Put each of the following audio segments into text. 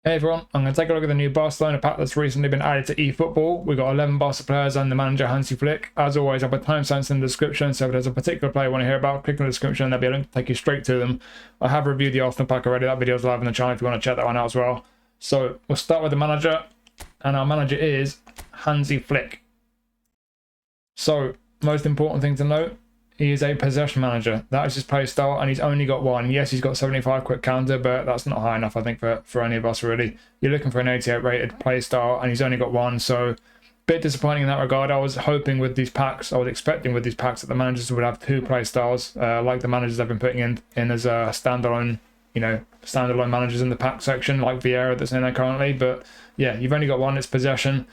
Hey everyone, I'm going to take a look at the new Barcelona pack that's recently been added to eFootball. We've got 11 Barca players and the manager Hansi Flick. As always, I'll put timestamps in the description, so if there's a particular player you want to hear about, click on the description, there'll be a link to take you straight to them. I have reviewed the Arsenal pack already, that video's live on the channel if you want to check that one out as well. So we'll start with the manager, and our manager is Hansi Flick. So, most important thing to note, he is a possession manager. That is his play style, and he's only got one. Yes, he's got 75 quick counter, but that's not high enough, I think, for any of us, really. You're looking for an 88 rated play style, and he's only got one, so a bit disappointing in that regard. I was hoping with these packs, I was expecting with these packs that the managers would have two play styles, like the managers I've been putting in as a standalone, standalone managers in the pack section, like Vieira that's in there currently. But yeah, you've only got one. It's possession.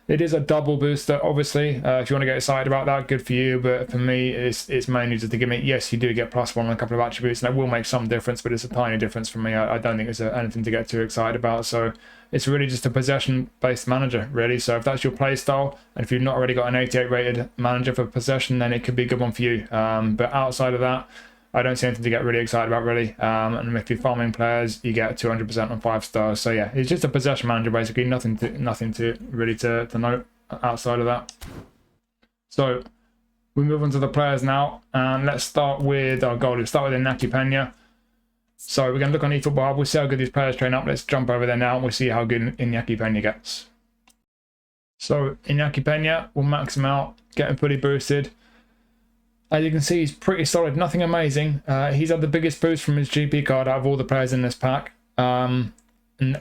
It is a double booster, obviously. If you want to get excited about that, good for you. But for me, it's mainly just to give me, yes, you do get +1 on a couple of attributes, and that will make some difference, but it's a tiny difference for me. I don't think it's anything to get too excited about. So it's really just a possession-based manager, really. So if that's your play style, and if you've not already got an 88 rated manager for possession, then it could be a good one for you. But outside of that, I don't see anything to get really excited about, really. And if you're farming players, you get 200% on 5 stars. So yeah, it's just a possession manager, basically. Nothing to really to note outside of that. So we move on to the players now, and let's start with our goal. Let's start with Iñaki Peña. So we're going to look on eFootball Hub. We'll see how good these players train up. Let's jump over there now, and we'll see how good Iñaki Peña gets. So Iñaki Peña, we'll max him out, get him fully boosted. As you can see, he's pretty solid, nothing amazing. He's had the biggest boost from his GP card out of all the players in this pack. And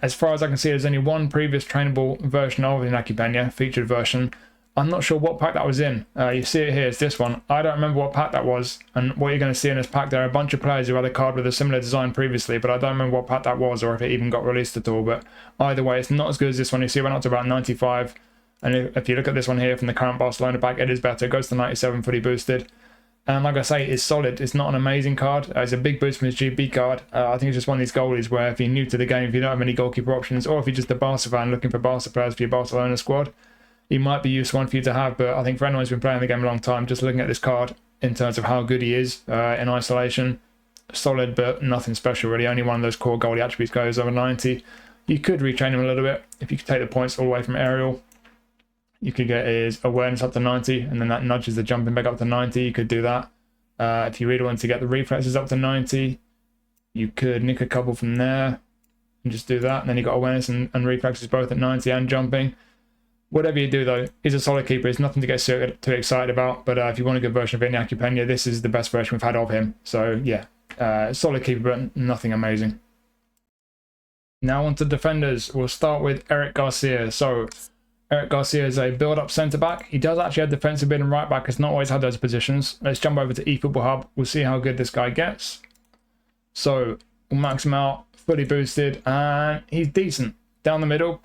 as far as I can see, there's only one previous trainable version of Iñaki Peña, featured version. I'm not sure what pack that was in. You see it here, it's this one. I don't remember what pack that was. And what you're going to see in this pack, there are a bunch of players who had a card with a similar design previously, but I don't remember what pack that was or if it even got released at all. But either way, it's not as good as this one. You see it went up to about 95. And if you look at this one here from the current Barcelona pack, it is better. It goes to 97 fully boosted. And like I say, it's solid. It's not an amazing card. It's a big boost from his GB card. I think it's just one of these goalies where if you're new to the game, if you don't have any goalkeeper options, or if you're just a Barca fan looking for Barca players for your Barcelona squad, he might be useful one for you to have. But I think for anyone who's been playing the game a long time, just looking at this card in terms of how good he is in isolation, solid, but nothing special really. Only one of those core goalie attributes goes over 90. You could retrain him a little bit if you could take the points all the way from aerial. You could get his awareness up to 90, and then that nudges the jumping back up to 90. You could do that. If you really want to get the reflexes up to 90, you could nick a couple from there and just do that. And then you got awareness and reflexes both at 90 and jumping. Whatever you do, though, he's a solid keeper. It's nothing to get too excited about. But if you want a good version of Iñaki Peña, this is the best version we've had of him. So yeah, solid keeper, but nothing amazing. Now on to defenders. We'll start with Eric Garcia. So Eric Garcia is a build-up centre-back. He does actually have defensive mid and right-back. It's not always had those positions. Let's jump over to eFootball Hub. We'll see how good this guy gets. So we'll max him out, fully boosted, and he's decent. Down the middle,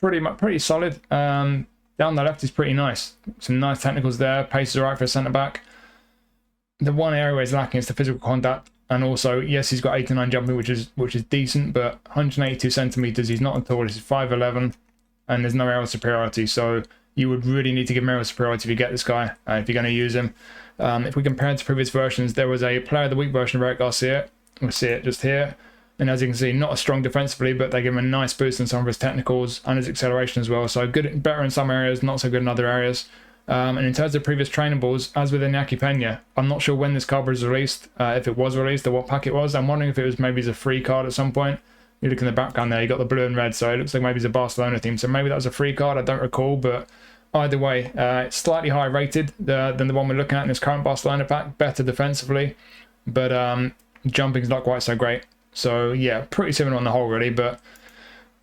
pretty solid. Down the left is pretty nice. Some nice technicals there. Pace is alright for a centre-back. The one area where he's lacking is the physical contact. And also, yes, he's got 89 jumping, which is decent, but 182 centimetres. He's not at all. He's 5'11". And there's no aerial superiority, so you would really need to give him aerial superiority if you get this guy, if you're going to use him. If we compare it to previous versions, there was a Player of the Week version of Eric Garcia. We'll see it just here. And as you can see, not as strong defensively, but they give him a nice boost in some of his technicals and his acceleration as well. So better in some areas, not so good in other areas. And in terms of previous trainables, as with Iñaki Peña, I'm not sure when this card was released, if it was released or what pack it was. I'm wondering if it was maybe as a free card at some point. You look in the background there, you got the blue and red, so it looks like maybe it's a Barcelona theme. So maybe that was a free card, I don't recall, but either way, it's slightly higher rated than the one we're looking at in this current Barcelona pack. Better defensively, but jumping's not quite so great. So yeah, pretty similar on the whole really, but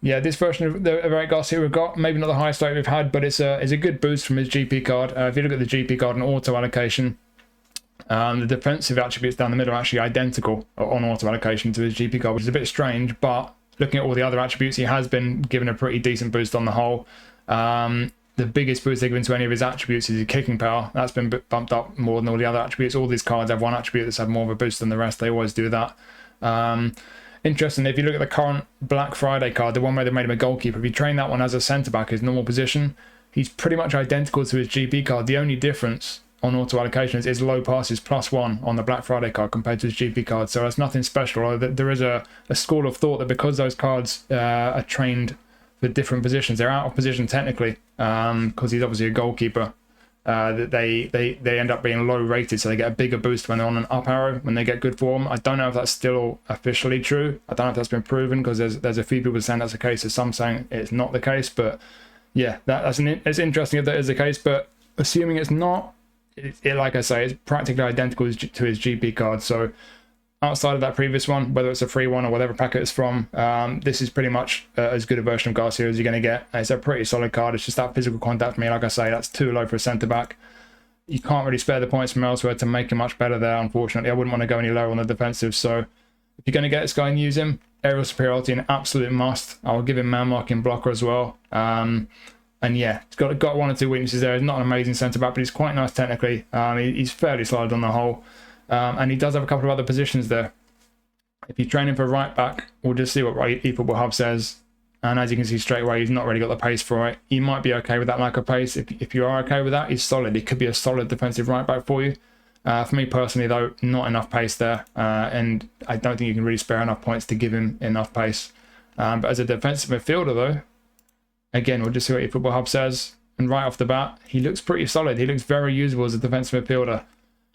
yeah, this version of Eric Garcia we've got, maybe not the highest rate we've had, but it's a good boost from his GP card. If you look at the GP card and auto allocation, the defensive attributes down the middle are actually identical on auto allocation to his GP card, which is a bit strange, but looking at all the other attributes, he has been given a pretty decent boost on the whole. The biggest boost they've given to any of his attributes is his kicking power. That's been bumped up more than all the other attributes. All these cards have one attribute that's had more of a boost than the rest. They always do that. Interestingly, if you look at the current Black Friday card, the one where they made him a goalkeeper, if you train that one as a centre-back, his normal position, he's pretty much identical to his GP card. The only difference on auto allocations is low passes +1 on the Black Friday card compared to his GP card. So that's nothing special. There is a school of thought that because those cards are trained for different positions, they're out of position technically, because he's obviously a goalkeeper. That they end up being low rated, so they get a bigger boost when they're on an up arrow when they get good form. I don't know if that's still officially true. I don't know if that's been proven, because there's a few people saying that's the case, there's some saying it's not the case. But yeah, it's interesting if that is the case. But assuming it's not, like I say, it's practically identical to his GP card. So outside of that previous one, whether it's a free one or whatever packet it's from, this is pretty much as good a version of Garcia as you're going to get. It's a pretty solid card. It's just that physical contact for me. Like I say, that's too low for a centre-back. You can't really spare the points from elsewhere to make him much better there, unfortunately. I wouldn't want to go any lower on the defensive. So if you're going to get this guy and use him, aerial superiority an absolute must. I'll give him man marking blocker as well. And yeah, he's got one or two weaknesses there. He's not an amazing centre-back, but he's quite nice technically. He's fairly solid on the whole. And he does have a couple of other positions there. If you train him for right back, we'll just see what eFootball Hub says. And as you can see straight away, he's not really got the pace for it. He might be okay with that lack of pace. If you are okay with that, he's solid. He could be a solid defensive right back for you. For me personally, though, not enough pace there. And I don't think you can really spare enough points to give him enough pace. But as a defensive midfielder, though, again, we'll just see what eFootball Hub says. And right off the bat, he looks pretty solid. He looks very usable as a defensive midfielder.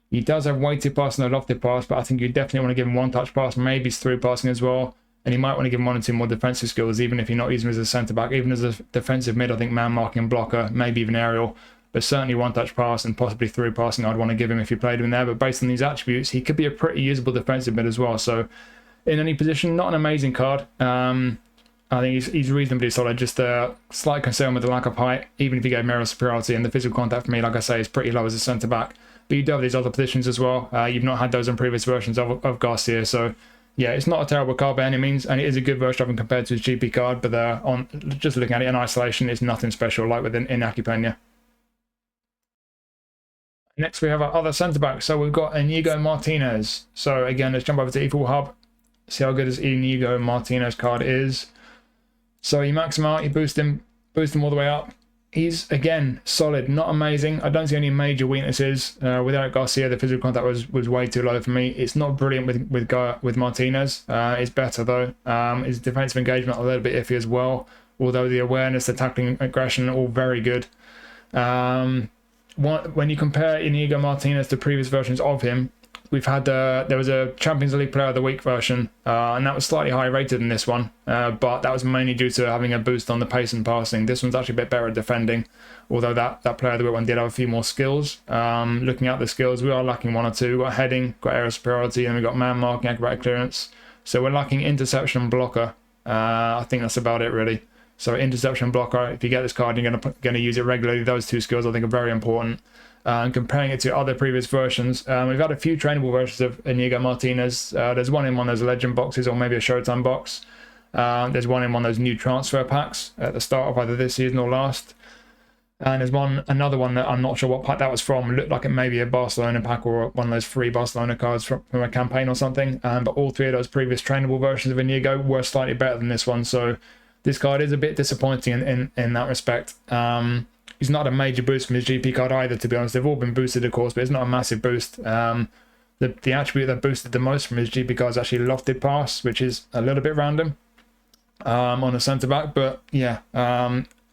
He does have weighted pass and a lofted pass, but I think you definitely want to give him one touch pass, maybe through passing as well. And you might want to give him one or two more defensive skills, even if you're not using him as a centre-back. Even as a defensive mid, I think man marking, blocker, maybe even aerial. But certainly one touch pass and possibly through passing I'd want to give him if you played him there. But based on these attributes, he could be a pretty usable defensive mid as well. So in any position, not an amazing card. I think he's reasonably solid. Just a slight concern with the lack of height, even if you get aerial superiority. And the physical contact for me, like I say, is pretty low as a centre-back. But you do have these other positions as well. You've not had those in previous versions of Garcia. So yeah, it's not a terrible card by any means. And it is a good version of him compared to his GP card. But on just looking at it in isolation, it's nothing special like with Iñaki Peña. Next, we have our other centre-back. So we've got Iñigo Martínez. So again, let's jump over to eFootball Hub. See how good this Iñigo Martínez card is. So you max him out, you boost him all the way up. He's, again, solid, not amazing. I don't see any major weaknesses. Without Garcia, the physical contact was way too low for me. It's not brilliant with Martínez. It's better, though. His defensive engagement a little bit iffy as well, although the awareness, the tackling, aggression, all very good. When you compare Iñigo Martínez to previous versions of him, we've had there was a Champions League Player of the Week version, and that was slightly higher rated than this one, but that was mainly due to having a boost on the pace and passing. This one's actually a bit better at defending, although that Player of the Week one did have a few more skills. Looking at the skills, we are lacking one or two. We've got heading, got aerial superiority, and we've got man marking, acrobatic clearance. So we're lacking interception and blocker. I think that's about it, really. So interception and blocker, if you get this card, you're going to use it regularly. Those two skills I think are very important. And comparing it to other previous versions, we've had a few trainable versions of Iñigo Martínez. There's one in one of those legend boxes or maybe a Showtime box. There's one in one of those new transfer packs at the start of either this season or last. And there's another one that I'm not sure what pack that was from. It looked like it may be a Barcelona pack or one of those free Barcelona cards from a campaign or something. But all three of those previous trainable versions of Iñigo were slightly better than this one. So this card is a bit disappointing in that respect. He's not a major boost from his GP card either, to be honest. They've all been boosted, of course, but it's not a massive boost. The attribute that boosted the most from his GP card is actually lofted pass, which is a little bit random on a centre-back. But yeah,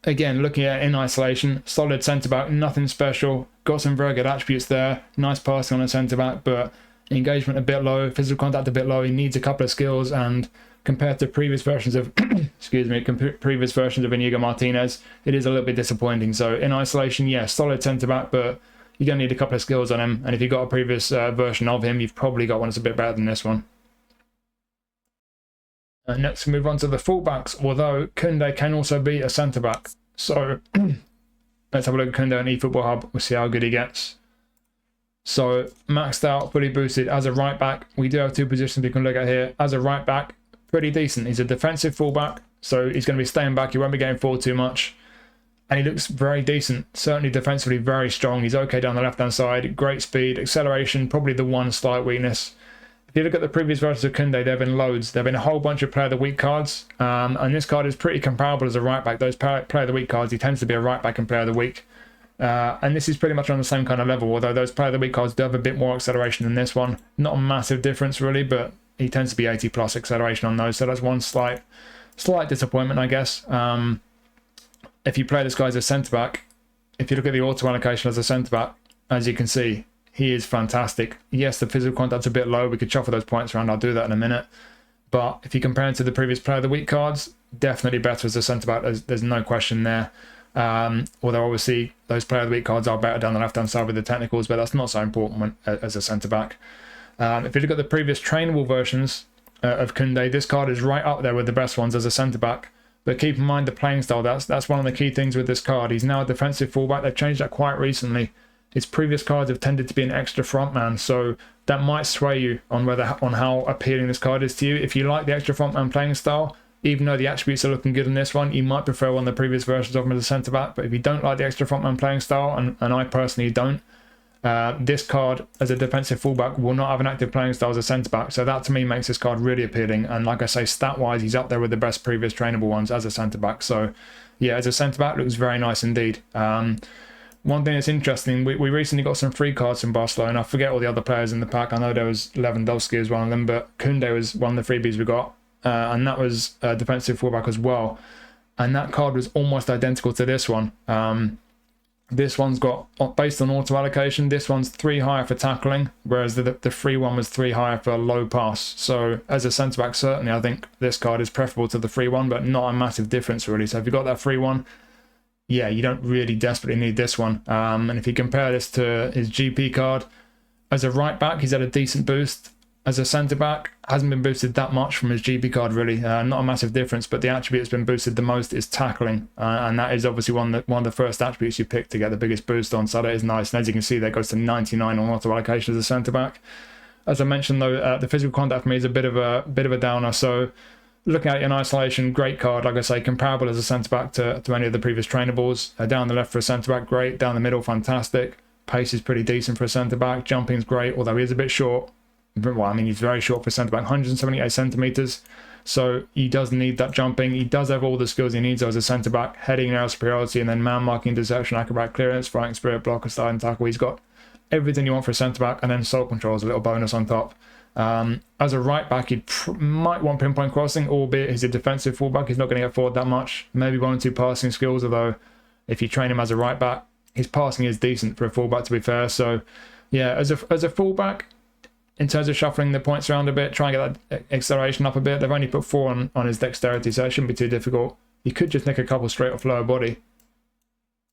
again, looking at it in isolation, solid centre-back, nothing special. Got some very good attributes there. Nice passing on a centre-back, but engagement a bit low, physical contact a bit low. He needs a couple of skills, and compared to previous versions of previous versions of Iñigo Martínez, it is a little bit disappointing. So in isolation, yeah, solid centre-back, but you're going to need a couple of skills on him. And if you've got a previous version of him, you've probably got one that's a bit better than this one. Next, we move on to the fullbacks, although Koundé can also be a centre-back. So let's have a look at Koundé on eFootball Hub. We'll see how good he gets. So maxed out, fully boosted as a right-back. We do have two positions we can look at here. As a right-back, pretty decent. He's a defensive fullback, so he's going to be staying back. He won't be getting forward too much. And he looks very decent. Certainly defensively very strong. He's okay down the left-hand side. Great speed. Acceleration, probably the one slight weakness. If you look at the previous versions of Koundé, there have been loads. There have been a whole bunch of Player of the Week cards. And this card is pretty comparable as a right-back. Those Player of the Week cards, he tends to be a right-back and Player of the Week. And this is pretty much on the same kind of level, although those Player of the Week cards do have a bit more acceleration than this one. Not a massive difference really, but he tends to be 80 plus acceleration on those, so that's one slight disappointment, I guess. If you play this guy as a centre-back, if you look at the auto allocation as a centre-back, as you can see, he is fantastic. Yes, the physical contact's a bit low. We could shuffle those points around. I'll do that in a minute. But if you compare him to the previous Player of the Week cards, definitely better as a centre-back. There's no question there. Although obviously those Player of the Week cards are better down the left-hand side with the technicals, but that's not so important as a centre-back. If you look at the previous trainable versions of Koundé, this card is right up there with the best ones as a centre-back. But keep in mind the playing style. That's one of the key things with this card. He's now a defensive fullback. They've changed that quite recently. His previous cards have tended to be an extra frontman, so that might sway you on how appealing this card is to you. If you like the extra frontman playing style, even though the attributes are looking good in this one, you might prefer one of the previous versions of him as a centre-back. But if you don't like the extra frontman playing style, and I personally don't, this card as a defensive fullback will not have an active playing style as a centre-back. So that to me makes this card really appealing. And like I say, stat-wise, he's up there with the best previous trainable ones as a centre-back. So yeah, as a centre-back, looks very nice indeed. One thing that's interesting, we recently got some free cards from Barcelona. I forget all the other players in the pack. I know there was Lewandowski as one of them, but Koundé was one of the freebies we got. And that was a defensive fullback as well. And that card was almost identical to this one. This one's got, based on auto allocation, this one's 3 higher for tackling, whereas the free one was 3 higher for low pass. So as a centre-back, certainly I think this card is preferable to the free one, but not a massive difference really. So if you've got that free one, yeah, you don't really desperately need this one. And if you compare this to his GP card, as a right back, he's had a decent boost. As a centre-back, hasn't been boosted that much from his GP card, really. Not a massive difference, but the attribute that's been boosted the most is tackling. And that is obviously one of the first attributes you pick to get the biggest boost on, so that is nice. And as you can see, that goes to 99 on auto allocation as a centre-back. As I mentioned, though, the physical contact for me is a bit of a downer, so looking at it in isolation, great card. Like I say, comparable as a centre-back to any of the previous trainables. Down the left for a centre-back, great. Down the middle, fantastic. Pace is pretty decent for a centre-back. Jumping's great, although he is a bit short. Well, I mean, he's very short for centre-back, 178 centimetres. So he does need that jumping. He does have all the skills he needs as a centre-back. Heading, aerial superiority, and then man-marking, interception, acrobatic clearance, fighting spirit, blocker, starting tackle. He's got everything you want for a centre-back, and then soul control is a little bonus on top. As a right-back, he might want pinpoint crossing, albeit he's a defensive full-back. He's not going to get forward that much. Maybe 1 or 2 passing skills, although if you train him as a right-back, his passing is decent for a full-back, to be fair. So, yeah, as a full-back, in terms of shuffling the points around a bit, try and get that acceleration up a bit. They've only put 4 on his dexterity, so it shouldn't be too difficult. You could just nick a couple straight off lower body.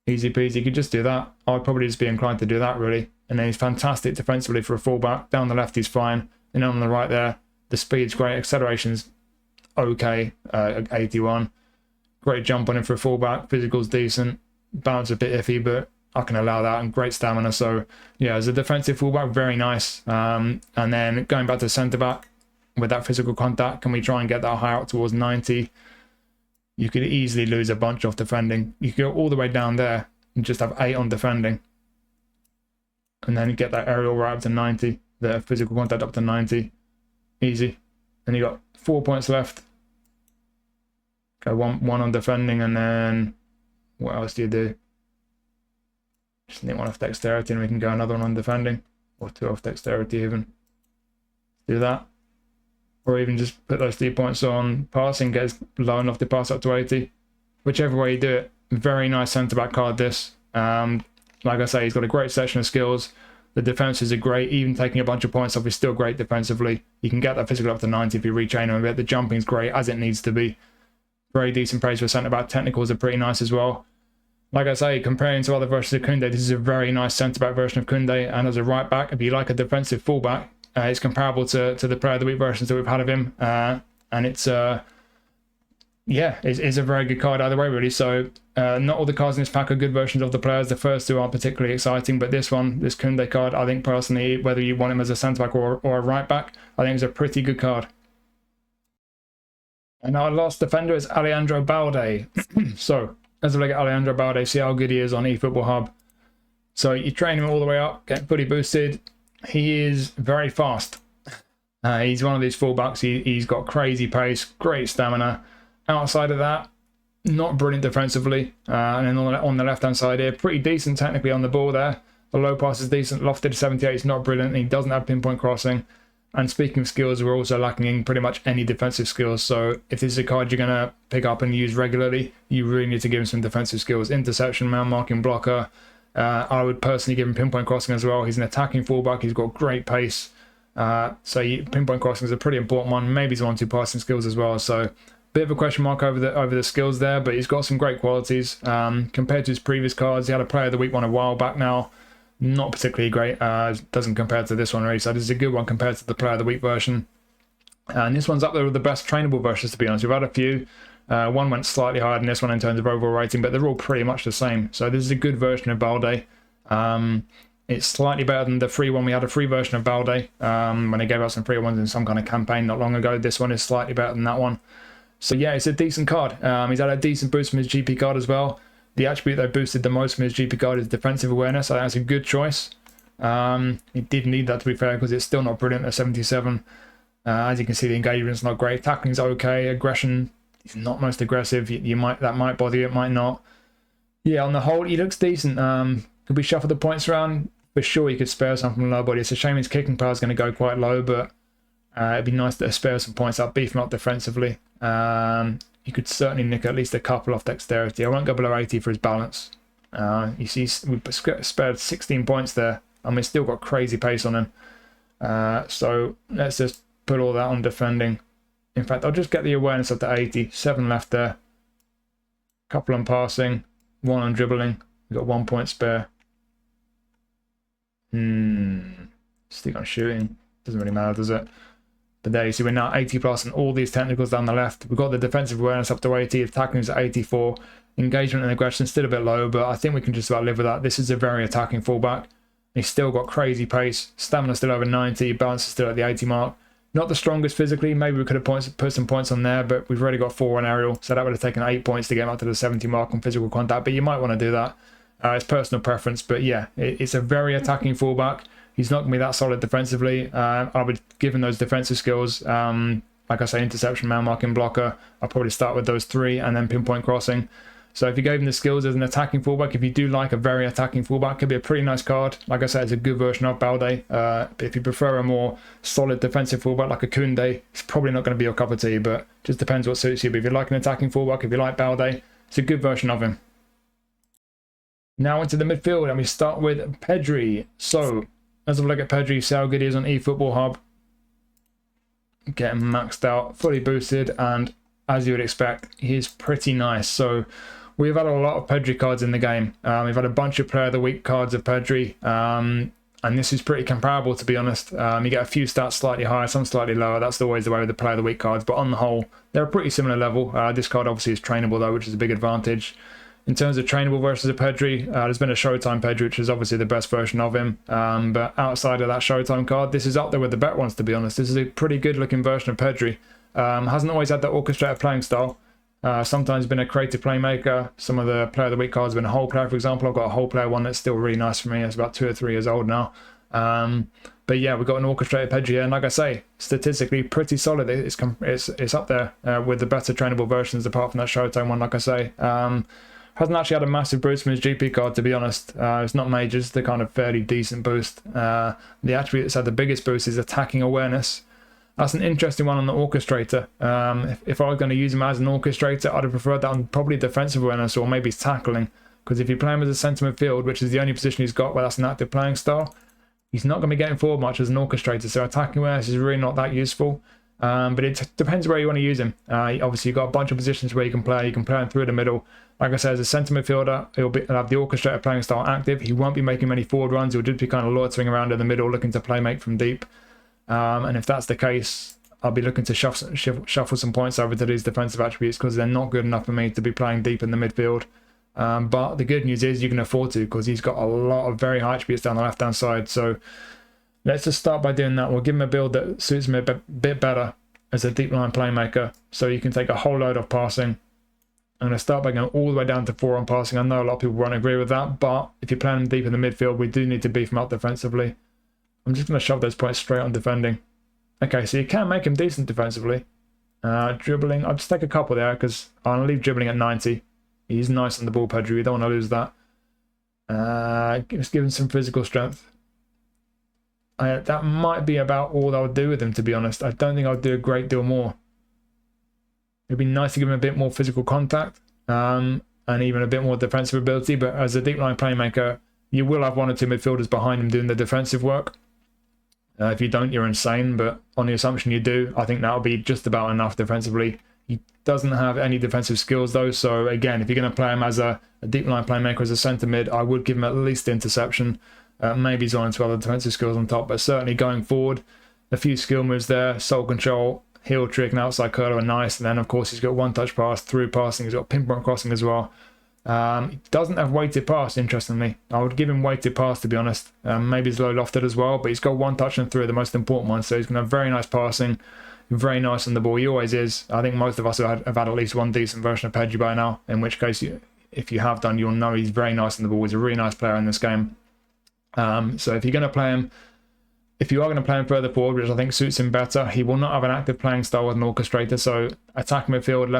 Easy peasy. You could just do that. I'd probably just be inclined to do that, really. And then he's fantastic defensively for a fullback. Down the left, he's fine. And then on the right there, the speed's great. Acceleration's okay, 81. Great jump on him for a fullback. Physical's decent. Balance a bit iffy, but I can allow that, and great stamina. So yeah, as a defensive fullback, very nice. And then going back to centre-back with that physical contact, can we try and get that higher up towards 90? You could easily lose a bunch off defending. You could go all the way down there and just have 8 on defending. And then get that aerial right up to 90, the physical contact up to 90. Easy. And you got 4 points left. Go one on defending, and then what else do you do? Just need 1 off dexterity, and we can go another one on defending, or 2 off dexterity even. Do that, or even just put those 3 points on passing, get low enough to pass up to 80. Whichever way you do it, very nice centre-back card this. Like I say, he's got a great section of skills. The defenses are great. Even taking a bunch of points off, he's still great defensively. You can get that physical up to 90 if you retrain him a bit. The jumping's great, as it needs to be. Very decent praise for centre-back. Technicals are pretty nice as well. Like I say, comparing to other versions of Koundé, this is a very nice centre-back version of Koundé. And as a right-back, if you like a defensive full-back, it's comparable to the Player of the Week versions that we've had of him. And it's, yeah, it's a very good card either way, really. So not all the cards in this pack are good versions of the players. The first 2 aren't particularly exciting, but this one, this Koundé card, I think personally, whether you want him as a centre-back or a right-back, I think it's a pretty good card. And our last defender is Alejandro Balde. So let's look at Alejandro Balde, see how good he is on eFootball Hub. So you train him all the way up, get fully boosted. He is very fast. He's one of these fullbacks. He's got crazy pace, great stamina. Outside of that, not brilliant defensively. And then on the left-hand side here, pretty decent technically on the ball there. The low pass is decent. Lofted 78 is not brilliant. He doesn't have pinpoint crossing. And speaking of skills, we're also lacking in pretty much any defensive skills. So if this is a card you're going to pick up and use regularly, you really need to give him some defensive skills. Interception, man marking, blocker. I would personally give him pinpoint crossing as well. He's an attacking fullback. He's got great pace. Pinpoint crossing is a pretty important one. Maybe he's 1-2 passing skills as well. So bit of a question mark over the skills there, but he's got some great qualities. Compared to his previous cards, he had a Player of the Week one a while back now. Not particularly great. Doesn't compare to this one really. So this is a good one compared to the Player of the Week version. And this one's up there with the best trainable versions, to be honest. We've had a few. One went slightly higher than this one in terms of overall rating, but they're all pretty much the same. So this is a good version of Balde. It's slightly better than the free one. We had a free version of Balde when they gave out some free ones in some kind of campaign not long ago. This one is slightly better than that one. So yeah, it's a decent card. He's had a decent boost from his GP card as well. The attribute that boosted the most from his GP card is defensive awareness. So that's a good choice. He did need that, to be fair, because it's still not brilliant at 77. As you can see, the engagement's not great. Tackling's okay. Aggression, he's not most aggressive. That might bother you, it might not. Yeah, on the whole, he looks decent. Could we shuffle the points around? For sure, you could spare some from low body. It's a shame his kicking power is going to go quite low, but it'd be nice to spare some points up, beef him up defensively. You could certainly nick at least a couple off dexterity. I won't go below 80 for his balance. You see, we spared 16 points there, and we've still got crazy pace on him. So let's just put all that on defending. In fact, I'll just get the awareness up to 80. 7 left there. Couple on passing, 1 on dribbling. We've got 1 point spare. Stick on shooting. Doesn't really matter, does it? But there you see, we're now 80 plus on all these technicals down the left. We've got the defensive awareness up to 80, attacking is at 84. Engagement and aggression still a bit low, but I think we can just about live with that. This is a very attacking fullback. He's still got crazy pace. Stamina still over 90. Balance is still at the 80 mark. Not the strongest physically. Maybe we could have put some points on there, but we've already got 4 on aerial, so that would have taken 8 points to get him up to the 70 mark on physical contact. But you might want to do that. It's personal preference, but yeah, it's a very attacking fullback. He's not going to be that solid defensively. I would give him those defensive skills. Like I say, interception, man marking, blocker. I'll probably start with those 3 and then pinpoint crossing. So if you gave him the skills as an attacking fullback, if you do like a very attacking fullback, could be a pretty nice card. Like I said, it's a good version of Balde. But if you prefer a more solid defensive fullback like a Koundé, it's probably not going to be your cup of tea, but just depends what suits you. But if you like an attacking fullback, if you like Balde, it's a good version of him. Now into the midfield, and we start with Pedri. So let's have a look at Pedri, see how good he is on eFootball Hub. Getting maxed out, fully boosted, and as you would expect, he's pretty nice. So we've had a lot of Pedri cards in the game. We've had a bunch of Player of the Week cards of Pedri, and this is pretty comparable, to be honest. You get a few stats slightly higher, some slightly lower. That's always the way with the Player of the Week cards, but on the whole, they're a pretty similar level. This card obviously is trainable though, which is a big advantage. In terms of trainable versus a Pedri, there's been a Showtime Pedri, which is obviously the best version of him. But outside of that Showtime card, this is up there with the better ones, to be honest. This is a pretty good looking version of Pedri. Hasn't always had that orchestrated playing style. Sometimes been a creative playmaker. Some of the Player of the Week cards have been a whole player, for example. I've got a whole player one that's still really nice for me. It's about 2 or 3 years old now. But yeah, we've got an orchestrated Pedri here, and like I say, statistically pretty solid. It's up there with the better trainable versions, apart from that Showtime one, like I say. Hasn't actually had a massive boost from his GP card, to be honest. It's not major, it's the kind of fairly decent boost. The attribute that's had the biggest boost is attacking awareness. That's an interesting one on the orchestrator. If I was going to use him as an orchestrator, I'd have preferred that on probably defensive awareness or maybe tackling. Because if you play him as a centre midfield, which is the only position he's got where that's an active playing style, he's not going to be getting forward much as an orchestrator. So attacking awareness is really not that useful. But it depends where you want to use him. Obviously, you've got a bunch of positions where you can play. You can play him through the middle. Like I said, as a centre midfielder, he'll have the orchestrator playing style active. He won't be making many forward runs. He'll just be kind of loitering around in the middle, looking to play make from deep. And if that's the case, I'll be looking to shuffle some points over to these defensive attributes because they're not good enough for me to be playing deep in the midfield. But the good news is you can afford to, because he's got a lot of very high attributes down the left-hand side. So let's just start by doing that. We'll give him a build that suits him a bit better as a deep line playmaker. So you can take a whole load of passing. I'm going to start by going all the way down to 4 on passing. I know a lot of people won't agree with that, but if you're playing him deep in the midfield, we do need to beef him up defensively. I'm just going to shove those points straight on defending. Okay, so you can make him decent defensively. Dribbling, I'll just take a couple there because I'll leave dribbling at 90. He's nice on the ball, Pedri. We don't want to lose that. Just give him some physical strength. That might be about all I would do with him, to be honest. I don't think I'd do a great deal more. It'd be nice to give him a bit more physical contact and even a bit more defensive ability, but as a deep line playmaker, you will have one or two midfielders behind him doing the defensive work. If you don't, you're insane, but on the assumption you do, I think that'll be just about enough defensively. He doesn't have any defensive skills though, so again, if you're going to play him as a deep line playmaker, as a centre mid, I would give him at least interception. Maybe he's on to other defensive skills on top, but certainly going forward, a few skill moves there, soul control, heel trick and outside curler are nice, and then of course he's got one touch pass, through passing, he's got pinpoint crossing as well. He doesn't have weighted pass, interestingly. I would give him weighted pass, to be honest. Maybe he's low lofted as well, but he's got one touch and through, the most important one, so he's going to have very nice passing, very nice on the ball. He always is. I think most of us have had at least one decent version of Pedri by now, in which case, if you have done, you'll know he's very nice on the ball. He's a really nice player in this game. So if you're going to play him, if you are going to play him further forward, which I think suits him better, he will not have an active playing style with an orchestrator, so attack midfield,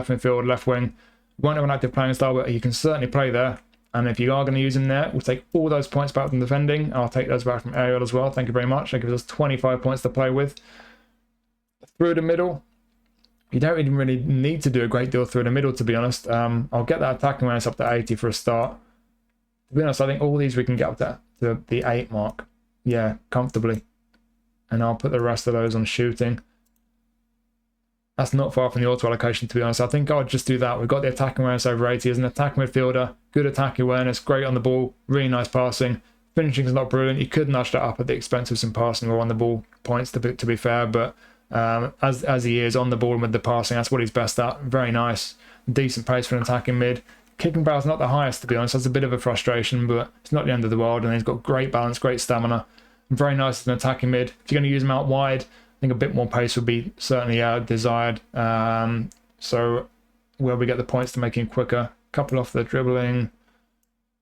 left wing, won't have an active playing style, but he can certainly play there. And if you are going to use him there, we'll take all those points back from defending. I'll take those back from aerial as well. Thank you very much. That gives us 25 points to play with. Through the middle, you don't even really need to do a great deal through the middle, to be honest. I'll get that attacking awareness up to 80 for a start. To be honest, I think all these we can get up to the 8 mark. Yeah, comfortably. And I'll put the rest of those on shooting. That's not far from the auto allocation, to be honest. I think I'll just do that. We've got the attacking awareness over 80 as an attacking midfielder. Good attacking awareness, great on the ball, really nice passing. Finishing is not brilliant. You could nudge that up at the expense of some passing or on the ball points, to be fair. But as he is on the ball and with the passing, that's what he's best at. Very nice. Decent pace for an attacking mid. Kicking power's not the highest, to be honest. That's a bit of a frustration, but it's not the end of the world. And he's got great balance, great stamina. Very nice as an attacking mid. If you're going to use him out wide, I think a bit more pace would be certainly desired. So where we get the points to make him quicker. Couple off the dribbling.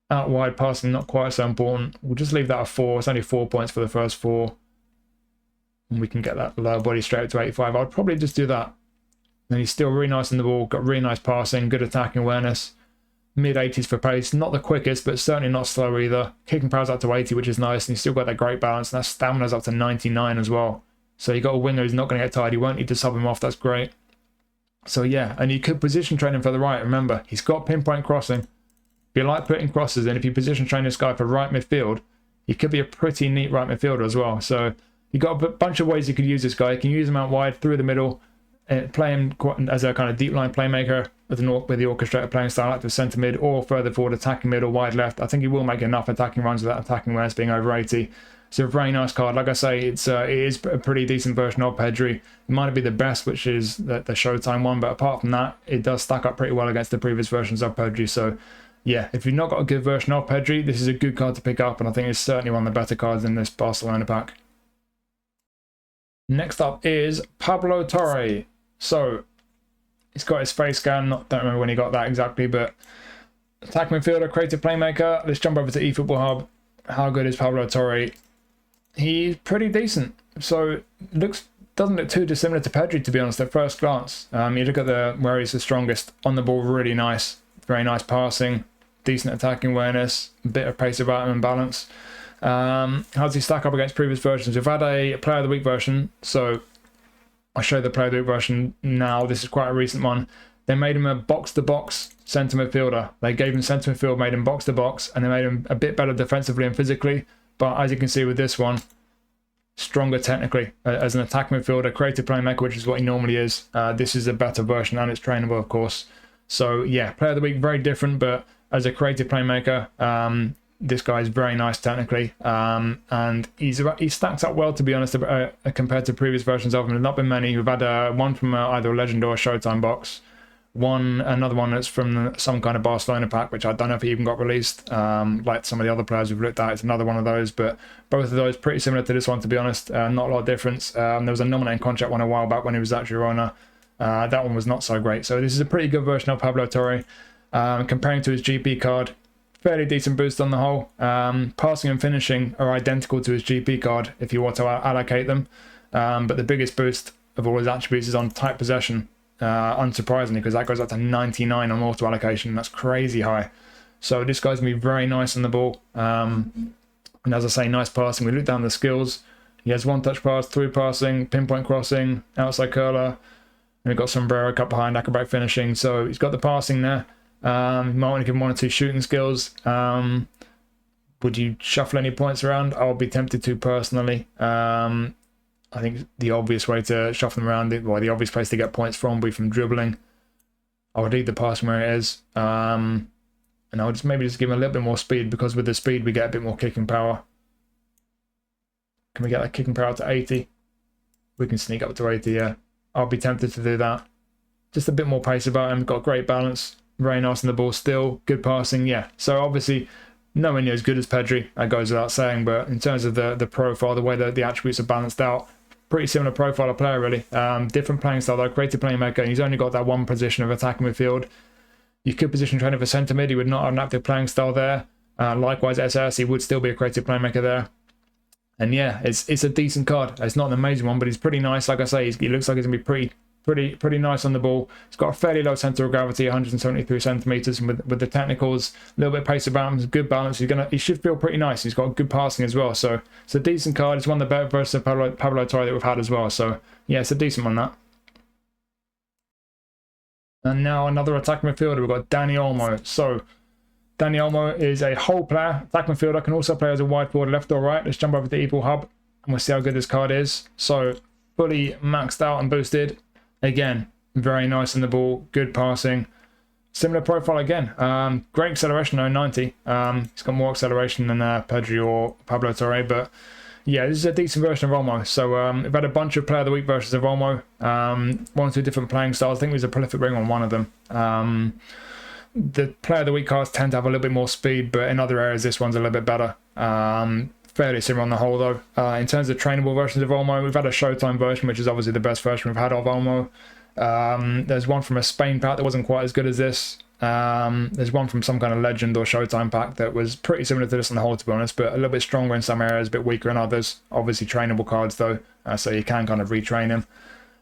Out wide passing, not quite so important. We'll just leave that at 4. It's only 4 points for the first 4. And we can get that lower body straight up to 85. I'd probably just do that. And he's still really nice on the ball. Got really nice passing, good attacking awareness. Mid-80s for pace. Not the quickest, but certainly not slow either. Kicking power's up to 80, which is nice. And he's still got that great balance. And that stamina's up to 99 as well. So you got a winger who's not going to get tired. You won't need to sub him off. That's great. So yeah, and you could position train him for the right. Remember, he's got pinpoint crossing. If you like putting crosses in, if you position train this guy for right midfield, he could be a pretty neat right midfielder as well. So you got a bunch of ways you could use this guy. You can use him out wide, through the middle, play him as a kind of deep line playmaker with the orchestrator playing style, like the centre mid, or further forward attacking mid or wide left. I think he will make enough attacking runs with that attacking awareness being over 80. It's a very nice card. Like I say, it is a pretty decent version of Pedri. It might not be the best, which is the Showtime one, but apart from that, it does stack up pretty well against the previous versions of Pedri. So yeah, if you've not got a good version of Pedri, this is a good card to pick up, and I think it's certainly one of the better cards in this Barcelona pack. Next up is Pablo Torre. So he's got his face scan. Don't remember when he got that exactly, but attack midfielder, creative playmaker. Let's jump over to eFootball Hub. How good is Pablo Torre? He's pretty decent. So doesn't look too dissimilar to Pedri, to be honest, at first glance. You look at where he's the strongest. On the ball, really nice. Very nice passing. Decent attacking awareness. A bit of pace about him and balance. How does he stack up against previous versions? We've had a Player of the Week version. So I'll show you the Player of the Week version now. This is quite a recent one. They made him a box-to-box centre midfielder. They gave him centre midfield, made him box-to-box, and they made him a bit better defensively and physically. But as you can see with this one, stronger technically. As an attack midfielder, creative playmaker, which is what he normally is, this is a better version, and it's trainable, of course. So yeah, Player of the Week, very different, but as a creative playmaker, this guy is very nice technically, and he stacks up well, to be honest, compared to previous versions of him. There's not been many. We've had one from either a Legend or a Showtime box. Another one that's from some kind of Barcelona pack, which I don't know if he even got released, like some of the other players we've looked at. It's another one of those, but both of those pretty similar to this one, to be honest. Not a lot of difference. There was a nominating contract one a while back when he was at Girona. That one was not so great. So this is a pretty good version of Pablo Torre. Comparing to his GP card, fairly decent boost on the whole. Passing and finishing are identical to his GP card if you want to allocate them. But the biggest boost of all his attributes is on tight possession. unsurprisingly, because that goes up to 99 on auto allocation. That's crazy high. So this guy's going to be very nice on the ball. And as I say, nice passing. We look down the skills. He has one touch pass, through passing, pinpoint crossing, outside curler. And we've got sombrero, cut behind, acrobatic finishing. So he's got the passing there. You might want to give him 1 or 2 shooting skills. Would you shuffle any points around? I'll be tempted to personally. I think the obvious way to shuffle them around, well, the obvious place to get points from would be from dribbling. I would leave the passing where it is. And I would maybe just give him a little bit more speed, because with the speed we get a bit more kicking power. Can we get that kicking power to 80? We can sneak up to 80, yeah. I'll be tempted to do that. Just a bit more pace about him. Got great balance. Very nice on the ball still. Good passing, yeah. So obviously, nowhere near as good as Pedri. That goes without saying. But in terms of the profile, the way that the attributes are balanced out, pretty similar profile of player, really. Different playing style, though. Creative playmaker. And he's only got that one position of attacking midfield. You could position trainer for centre mid. He would not have an active playing style there. Likewise, SS, he would still be a creative playmaker there. And yeah, it's a decent card. It's not an amazing one, but he's pretty nice. Like I say, he looks like he's going to be pretty nice on the ball. He's got a fairly low centre of gravity, 173 centimetres, and with the technicals, a little bit of pace about him, good balance. He should feel pretty nice. He's got good passing as well. So it's a decent card. It's one of the better versus Pablo Torre that we've had as well. So yeah, it's a decent one, that. And now another attacking midfielder. We've got Dani Olmo. So Dani Olmo is a whole player. Attacking midfielder, can also play as a wide forward, left or right. Let's jump over to eFootball Hub and we'll see how good this card is. So fully maxed out and boosted. Again, very nice on the ball. Good passing. Similar profile again. Great acceleration, though, 90. He's got more acceleration than Pedri or Pablo Torre, but yeah, this is a decent version of Olmo. So we've had a bunch of Player of the Week versions of Olmo. 1 or 2 different playing styles. I think he was a prolific ring on one of them. The Player of the Week cards tend to have a little bit more speed, but in other areas this one's a little bit better. Fairly similar on the whole, though. In terms of trainable versions of Olmo, we've had a Showtime version, which is obviously the best version we've had of Olmo. There's one from a Spain pack that wasn't quite as good as this. There's one from some kind of Legend or Showtime pack that was pretty similar to this on the whole, to be honest, but a little bit stronger in some areas, a bit weaker in others. Obviously trainable cards, though, so you can kind of retrain him.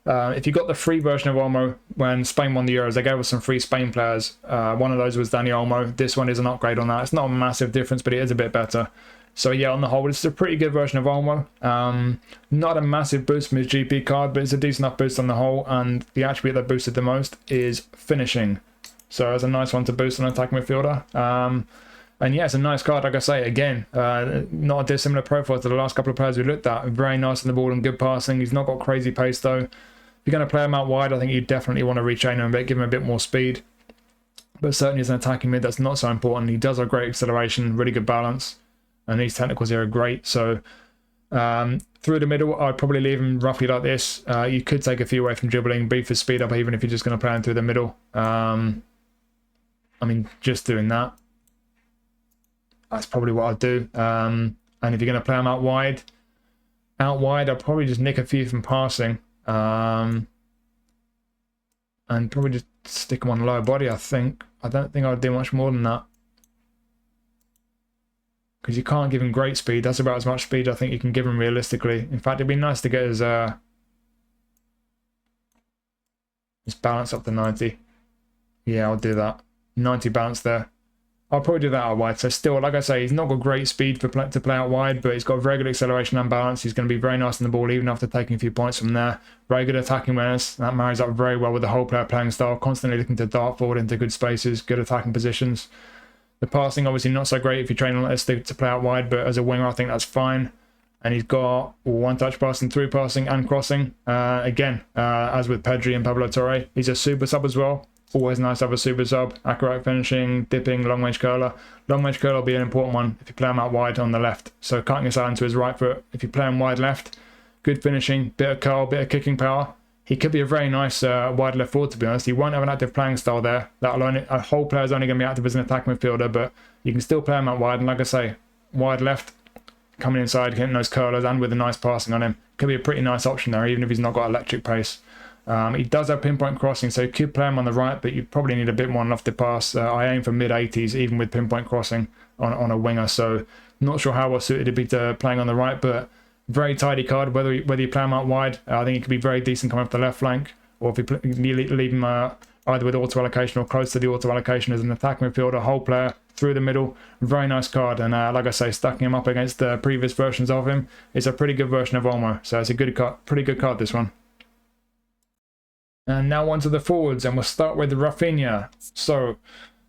If you got the free version of Olmo, when Spain won the Euros, they gave us some free Spain players. One of those was Dani Olmo. This one is an upgrade on that. It's not a massive difference, but it is a bit better. So yeah, on the whole, it's a pretty good version of Olmo. Not a massive boost from his GP card, but it's a decent enough boost on the whole. And the attribute that boosted the most is finishing. So it's a nice one to boost on an attacking midfielder. And yeah, it's a nice card, like I say. Again, not a dissimilar profile to the last couple of players we looked at. Very nice on the ball and good passing. He's not got crazy pace, though. If you're going to play him out wide, I think you definitely want to retrain him a bit, give him a bit more speed. But certainly as an attacking mid, that's not so important. He does have great acceleration, really good balance. And these technicals here are great. So through the middle, I'd probably leave him roughly like this. You could take a few away from dribbling, beef his speed up, even if you're just going to play him through the middle. I mean, just doing that, that's probably what I'd do. And if you're going to play him out wide, I'd probably just nick a few from passing. And probably just stick him on lower body, I think. I don't think I'd do much more than that. Because you can't give him great speed. That's about as much speed I think you can give him realistically. In fact, it'd be nice to get his balance up to 90. Yeah, I'll do that. 90 balance there. I'll probably do that out wide. So still, like I say, he's not got great speed to play out wide, but he's got very good acceleration and balance. He's going to be very nice on the ball, even after taking a few points from there. Very good attacking awareness. That marries up very well with the whole player playing style. Constantly looking to dart forward into good spaces, good attacking positions. The passing, obviously not so great if you're training like this to play out wide, but as a winger, I think that's fine. And he's got one touch passing, through passing, and crossing. Again, as with Pedri and Pablo Torre, he's a super sub as well. Always nice to have a super sub. Accurate finishing, dipping, long range curler. Long range curler will be an important one if you play him out wide on the left. So cutting us out into his right foot. If you play him wide left, good finishing, bit of curl, bit of kicking power. He could be a very nice wide left forward, to be honest. He won't have an active playing style there. A whole player is only going to be active as an attacking midfielder, but you can still play him out wide. And like I say, wide left, coming inside, getting those curlers, and with a nice passing on him. Could be a pretty nice option there, even if he's not got electric pace. He does have pinpoint crossing, so you could play him on the right, but you probably need a bit more enough to pass. I aim for mid-80s, even with pinpoint crossing on a winger, so not sure how well suited he'd be to playing on the right, but very tidy card, whether you play him out wide. I think he could be very decent coming off the left flank, or if you leave him either with auto allocation or close to the auto allocation as an attacking midfielder, whole player through the middle. Very nice card, and like I say, stacking him up against the previous versions of him is a pretty good version of Olmo. So it's a good card, pretty good card, this one. And now on to the forwards, and we'll start with Raphinha. So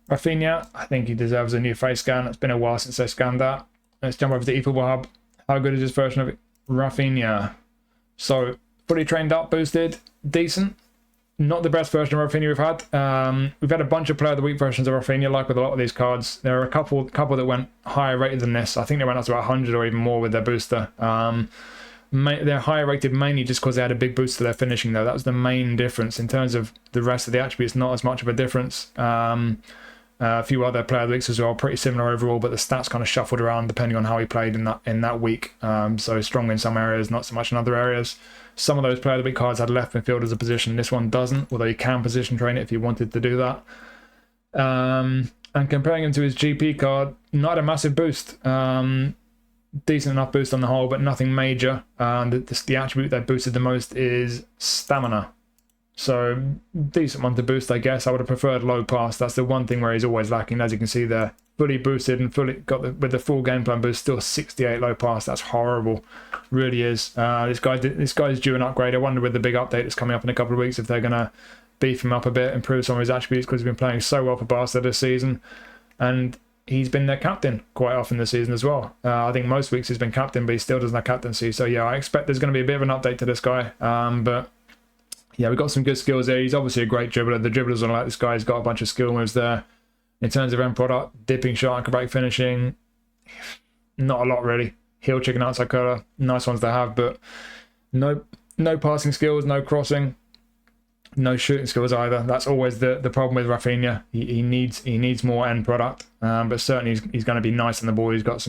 Raphinha, I think he deserves a new face scan. It's been a while since I scanned that. Let's jump over to eFootball Hub. How good is this version of Raphinha? So fully trained up, boosted, decent. Not the best version of Raphinha we've had. We've had a bunch of Player of the Week versions of Raphinha, like with a lot of these cards. There are a couple that went higher rated than this. I think they went up to about 100 or even more with their booster. They're higher rated mainly just because they had a big boost to their finishing, though. That was the main difference. In terms of the rest of the attributes, not as much of a difference. A few other Player of the Weeks as well, pretty similar overall, but the stats kind of shuffled around depending on how he played in that week. So strong in some areas, not so much in other areas. Some of those Player of the Week cards had left midfield as a position. This one doesn't, although you can position train it if you wanted to do that. And comparing him to his GP card, not a massive boost. Decent enough boost on the whole, but nothing major. The attribute that boosted the most is stamina. So decent one to boost, I guess. I would have preferred low pass. That's the one thing where he's always lacking. As you can see there, fully boosted and fully got with the full game plan boost, still 68 low pass. That's horrible, really is. This guy's due an upgrade. I wonder with the big update that's coming up in a couple of weeks if they're gonna beef him up a bit, improve some of his attributes, because he's been playing so well for Barca this season, and he's been their captain quite often this season as well. I think most weeks he's been captain, but he still doesn't have captaincy. So yeah, I expect there's going to be a bit of an update to this guy. But yeah, we've got some good skills there. He's obviously a great dribbler. The dribblers are like this guy. He's got a bunch of skill moves there. In terms of end product, dipping shot, acrobatic finishing, not a lot really. Heel, chicken, outside curler, nice ones to have, but no passing skills, no crossing, no shooting skills either. That's always the problem with Raphinha. He needs more end product, but certainly he's going to be nice on the ball. He's got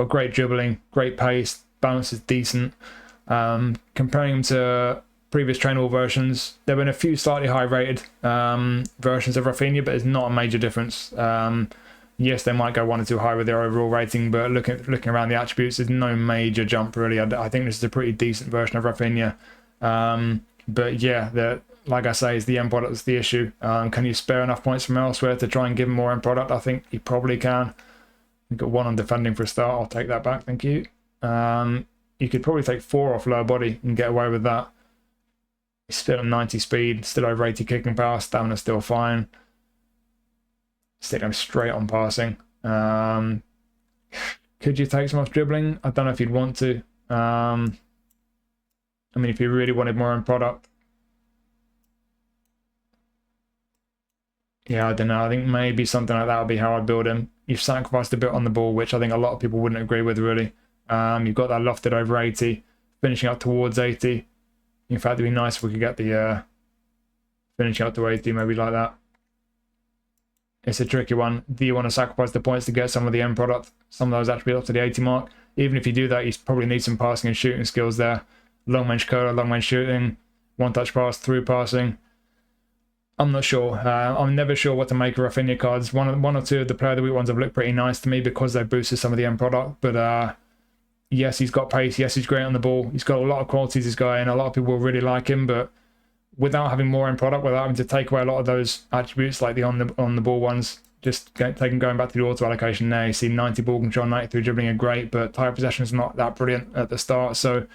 great dribbling, great pace, balance is decent. Comparing him to previous trainable versions, there have been a few slightly high rated versions of Raphinha, but it's not a major difference. Yes, they might go 1 or 2 high with their overall rating, but looking around the attributes, there's no major jump really. I think this is a pretty decent version of Raphinha. But yeah, like I say, is the end product that's the issue. Can you spare enough points from elsewhere to try and give him more end product? I think you probably can. You've got 1 on defending for a start. I'll take that back, thank you. You could probably take 4 off lower body and get away with that. He's still at 90 speed, still over 80 kicking power, stamina still fine. Stick him straight on passing. Could you take some off dribbling? I don't know if you'd want to. I mean, if you really wanted more end product. Yeah, I don't know. I think maybe something like that would be how I'd build him. You've sacrificed a bit on the ball, which I think a lot of people wouldn't agree with, really. You've got that lofted over 80, finishing up towards 80. In fact, it'd be nice if we could get the finishing up to 80, maybe like that. It's a tricky one. Do you want to sacrifice the points to get some of the end product, some of those attributes up to the 80 mark? Even if you do that, you probably need some passing and shooting skills there. Long range curler, long range shooting, one touch pass, through passing. I'm not sure. I'm never sure what to make of Raphinha cards. One or two of the Player of the Week ones have looked pretty nice to me because they boosted some of the end product. But yes, he's got pace. Yes, he's great on the ball. He's got a lot of qualities, this guy, and a lot of people will really like him. But without having more end product, without having to take away a lot of those attributes like the on the ball ones, just going back to the auto allocation now, you see 90 ball control, 93 dribbling are great, but tire possession is not that brilliant at the start. So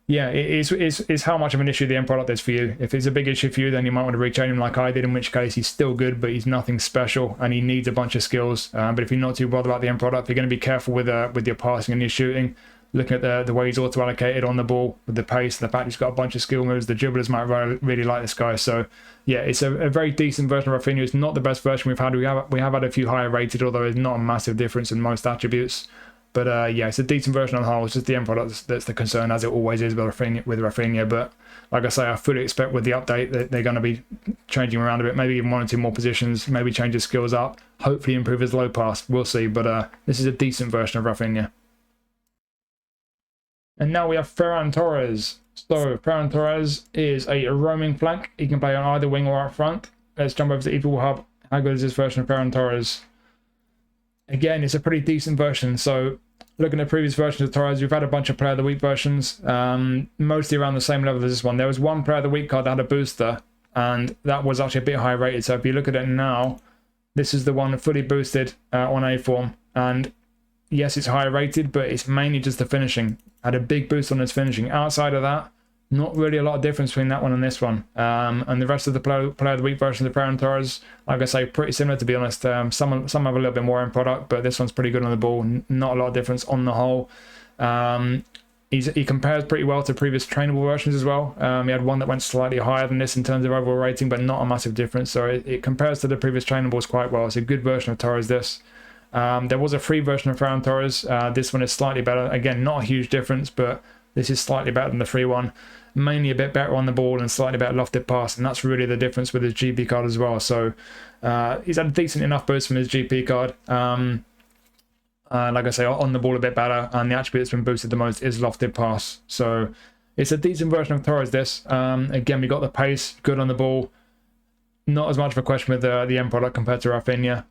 yeah, it's how much of an issue the end product is for you. If it's a big issue for you, then you might want to retrain him like I did, in which case he's still good, but he's nothing special, and he needs a bunch of skills. But if you're not too bothered about the end product, you're going to be careful with your passing and your shooting. Looking at the way he's auto-allocated on the ball, with the pace, the fact he's got a bunch of skill moves, the dribblers might really like this guy. So yeah, it's a very decent version of Raphinha. It's not the best version we've had. We have had a few higher rated, although there's not a massive difference in most attributes. But yeah, it's a decent version on the whole. It's just the end product that's the concern, as it always is with Raphinha. But like I say, I fully expect with the update that they're going to be changing around a bit, maybe even 1 or 2 more positions, maybe change his skills up, hopefully improve his low pass. We'll see. But this is a decent version of Raphinha. And now we have Ferran Torres. So Ferran Torres is a roaming flank. He can play on either wing or up front. Let's jump over to eFootball Hub. How good is this version of Ferran Torres? Again, it's a pretty decent version. So looking at previous versions of Torres, we've had a bunch of Player of the Week versions, mostly around the same level as this one. There was one Player of the Week card that had a booster, and that was actually a bit high rated. So if you look at it now, this is the one fully boosted on A form, and yes, it's high rated, but it's mainly just the finishing. Had a big boost on its finishing. Outside of that, not really a lot of difference between that one and this one. And the rest of the Player of the Week versions of Ferran Torres, like I say, pretty similar, to be honest. Some have a little bit more in product, but this one's pretty good on the ball. Not a lot of difference on the whole. He compares pretty well to previous trainable versions as well. He had one that went slightly higher than this in terms of overall rating, but not a massive difference. So it compares to the previous trainables quite well. It's a good version of Torres, this. There was a free version of Ferran Torres. This one is slightly better. Again, not a huge difference, but this is slightly better than the free one. Mainly a bit better on the ball and slightly better lofted pass, and that's really the difference with his GP card as well. So he's had a decent enough boost from his GP card. Like I say, on the ball a bit better, and the attribute that's been boosted the most is lofted pass. So it's a decent version of Torres, this. Again, we got the pace, good on the ball. Not as much of a question with the end product compared to Raphinha.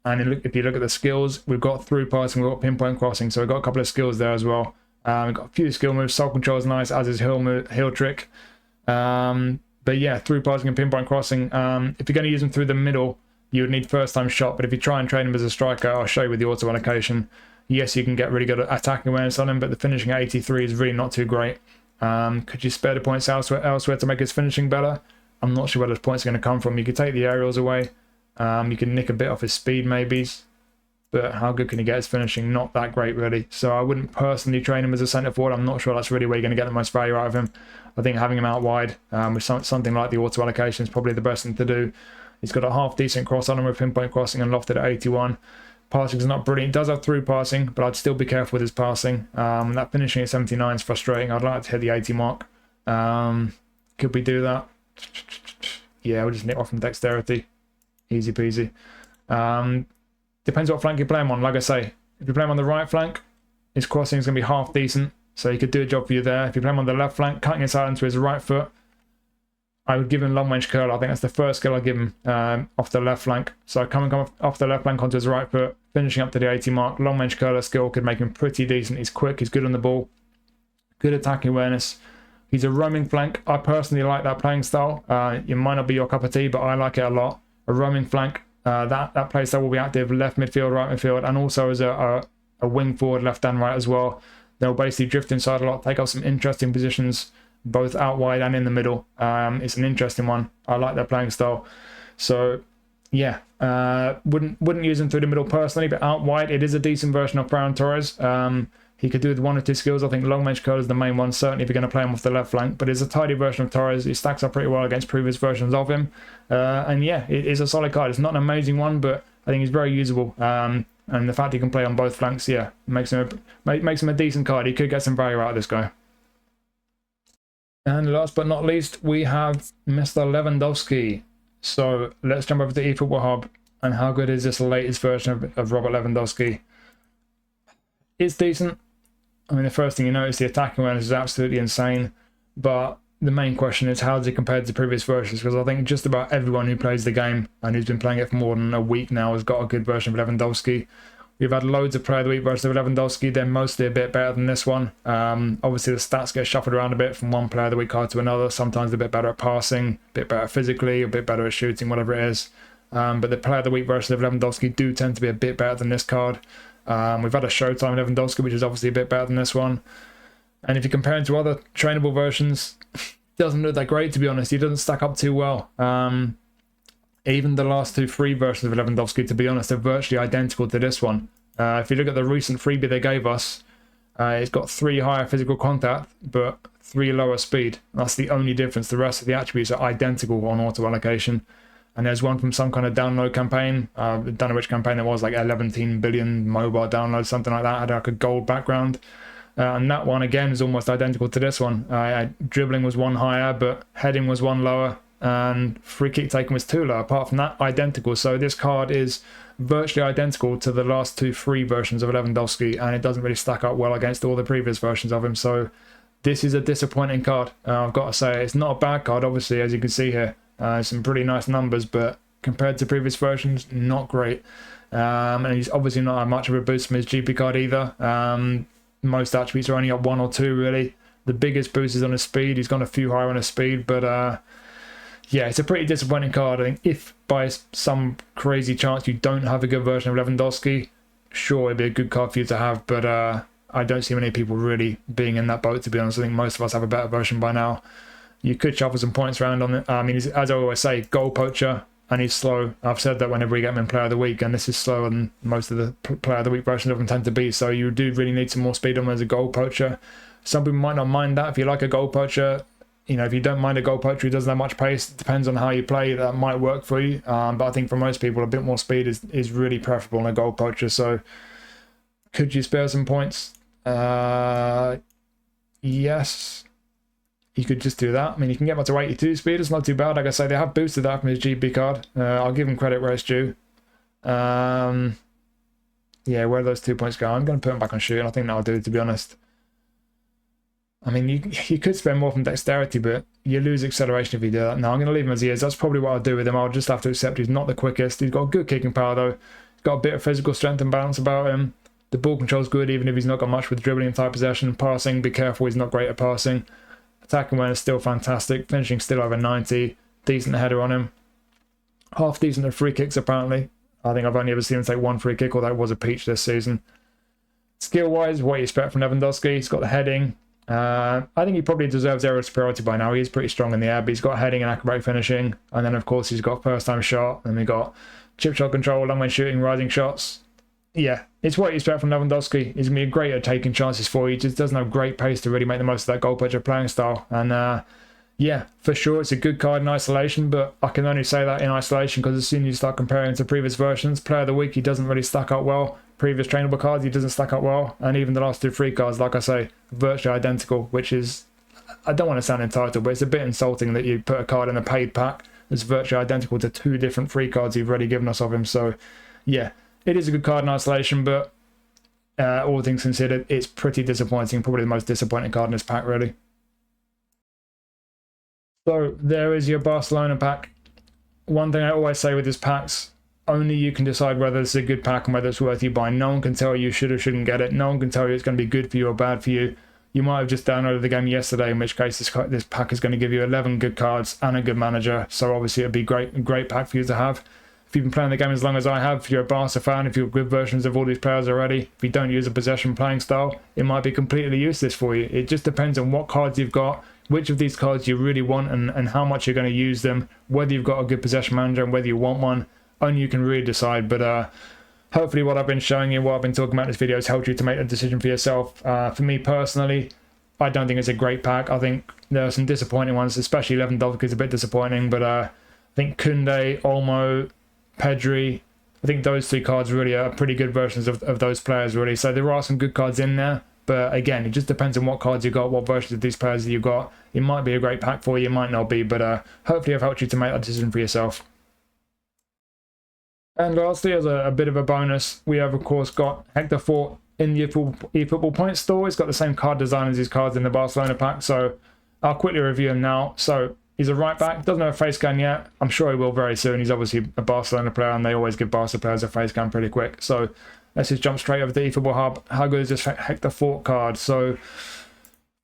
And if you look at the skills, we've got through passing, we've got pinpoint crossing, so we've got a couple of skills there as well. We've got a few skill moves. Soul control is nice, as is heel trick. But yeah, through passing and pinpoint crossing. If you're going to use them through the middle, you would need first time shot. But if you try and train him as a striker, I'll show you with the auto allocation. Yes, you can get really good attacking awareness on him, but the finishing at 83 is really not too great. Could you spare the points elsewhere to make his finishing better? I'm not sure where those points are going to come from. You could take the aerials away. You can nick a bit off his speed maybe. But how good can he get his finishing? Not that great, really. So I wouldn't personally train him as a centre forward. I'm not sure that's really where you're going to get the most value out of him. I think having him out wide with something like the auto allocation is probably the best thing to do. He's got a half decent cross on him with pinpoint crossing and lofted at 81. Passing is not brilliant. He does have through passing, but I'd still be careful with his passing. That finishing at 79 is frustrating. I'd like to hit the 80 mark. Could we do that? Yeah, we'll just nick off from dexterity. Easy peasy. Depends what flank you play him on. Like I say, if you play him on the right flank, his crossing is going to be half decent, so he could do a job for you there. If you play him on the left flank, cutting his side into his right foot, I would give him long range curl. I think that's the first skill I give him off the left flank. So coming off the left flank onto his right foot, finishing up to the 80 mark, long range curler skill could make him pretty decent. He's quick, he's good on the ball, good attacking awareness. He's a roaming flank. I personally like that playing style. It might not be your cup of tea, but I like it a lot. A roaming flank. That play style will be active left midfield, right midfield, and also as a wing forward, left and right as well. They'll basically drift inside a lot, take up some interesting positions, both out wide and in the middle. It's an interesting one. I like their playing style. So yeah, wouldn't use him through the middle personally, but out wide it is a decent version of Ferran Torres. He could do with one or two skills. I think long range curl is the main one, certainly if you're going to play him off the left flank. But it's a tidy version of Torres. He stacks up pretty well against previous versions of him. And yeah, it is a solid card. It's not an amazing one, but I think he's very usable. And the fact he can play on both flanks, yeah, makes him a decent card. He could get some value out of this guy. And last but not least, we have Mr. Lewandowski. So let's jump over to eFootball Hub. And how good is this latest version of Robert Lewandowski? It's decent. I mean, the first thing you notice, the attacking awareness is absolutely insane. But the main question is, how does it compare to previous versions? Because I think just about everyone who plays the game and who's been playing it for more than a week now has got a good version of Lewandowski. We've had loads of Player of the Week versions of Lewandowski. They're mostly a bit better than this one. Obviously, the stats get shuffled around a bit from one Player of the Week card to another. Sometimes they're a bit better at passing, a bit better physically, a bit better at shooting, whatever it is. But the Player of the Week versions of Lewandowski do tend to be a bit better than this card. We've had a Showtime Lewandowski, which is obviously a bit better than this one. And if you compare him to other trainable versions, it doesn't look that great, to be honest. He doesn't stack up too well. Even the last two free versions of Lewandowski, to be honest, are virtually identical to this one. If you look at the recent freebie they gave us, it's got 3 higher physical contact, but 3 lower speed. That's the only difference. The rest of the attributes are identical on auto allocation. And there's one from some kind of download campaign. I don't know which campaign it was, like 11 billion mobile downloads, something like that. Had like a gold background. And that one, again, is almost identical to this one. Dribbling was 1 higher, but heading was 1 lower. And free kick taken was 2 lower. Apart from that, identical. So this card is virtually identical to the last 2 free versions of Lewandowski. And it doesn't really stack up well against all the previous versions of him. So this is a disappointing card. I've got to say, it's not a bad card, obviously, as you can see here. Some pretty nice numbers, but compared to previous versions, not great. And he's obviously not had much of a boost from his GP card either. Most attributes are only up 1 or 2 really. The biggest boost is on his speed. He's gone a few higher on his speed, but yeah, it's a pretty disappointing card. I think if by some crazy chance you don't have a good version of Lewandowski, sure, it'd be a good card for you to have, but I don't see many people really being in that boat, to be honest. I think most of us have a better version by now. You could shuffle some points around on it. I mean, as I always say, goal poacher, and he's slow. I've said that whenever we get him in Player of the Week, and this is slower than most of the Player of the Week versions of them tend to be, so you do really need some more speed on him as a goal poacher. Some people might not mind that. If you like a goal poacher, you know, if you don't mind a goal poacher who doesn't have much pace, it depends on how you play, that might work for you. But I think for most people, a bit more speed is really preferable in a goal poacher. So could you spare some points? Yes. You could just do that. I mean, you can get up to 82 speed. It's not too bad. Like I say, they have boosted that from his GB card. I'll give him credit where it's due. Yeah, where do those 2 points go? I'm going to put him back on shooting. I think that'll do, to be honest. I mean, you could spend more from dexterity, but you lose acceleration if you do that. No, I'm going to leave him as he is. That's probably what I'll do with him. I'll just have to accept he's not the quickest. He's got good kicking power, though. He's got a bit of physical strength and balance about him. The ball control's good, even if he's not got much with dribbling and tight possession. Passing, be careful, he's not great at passing. Attacking awareness still fantastic. Finishing still over 90. Decent header on him. Half decent at free kicks, apparently. I think I've only ever seen him take 1 free kick, although it was a peach this season. Skill-wise, what you expect from Lewandowski. He's got the heading. I think he probably deserves aerial superiority by now. He is pretty strong in the air, but he's got heading and acrobatic finishing. And then, of course, he's got first-time shot. And we got chip shot control, long-range shooting, rising shots. Yeah, it's what you expect from Lewandowski. He's going to be great at taking chances for you. He just doesn't have great pace to really make the most of that goal poacher playing style. And yeah, for sure, it's a good card in isolation, but I can only say that in isolation because as soon as you start comparing to previous versions, Player of the Week, he doesn't really stack up well. Previous trainable cards, he doesn't stack up well. And even the last 2 free cards, like I say, virtually identical, which is, I don't want to sound entitled, but it's a bit insulting that you put a card in a paid pack that's virtually identical to 2 different free cards you've already given us of him. So yeah, it is a good card in isolation, but all things considered, it's pretty disappointing. Probably the most disappointing card in this pack, really. So there is your Barcelona pack. One thing I always say with these packs, only you can decide whether it's a good pack and whether it's worth you buying. No one can tell you should or shouldn't get it. No one can tell you it's going to be good for you or bad for you. You might have just downloaded the game yesterday, in which case this pack is going to give you 11 good cards and a good manager. So obviously it'd be a great pack for you to have. If you've been playing the game as long as I have, if you're a Barca fan, if you've got good versions of all these players already, if you don't use a possession playing style, it might be completely useless for you. It just depends on what cards you've got, which of these cards you really want, and how much you're going to use them, whether you've got a good possession manager and whether you want one. Only you can really decide, but hopefully what I've been showing you, what I've been talking about in this video has helped you to make a decision for yourself. For me personally, I don't think it's a great pack. I think there are some disappointing ones, especially Lewandowski is a bit disappointing, but I think Koundé, Olmo, Pedri, I think those 3 cards really are pretty good versions of those players, really. So there are some good cards in there, but again, it just depends on what cards you got, what versions of these players that you got. It might be a great pack for you, it might not be, but hopefully I've helped you to make that decision for yourself. And lastly, as a bit of a bonus, we have, of course, got Héctor Fort in the eFootball points store. He's got the same card design as his cards in the Barcelona pack, so I'll quickly review him now. So he's a right back, doesn't have a face scan yet. I'm sure he will very soon. He's obviously a Barcelona player, and they always give Barca players a face scan pretty quick. So let's just jump straight over to the eFootball hub. How good is this Héctor Fort card? So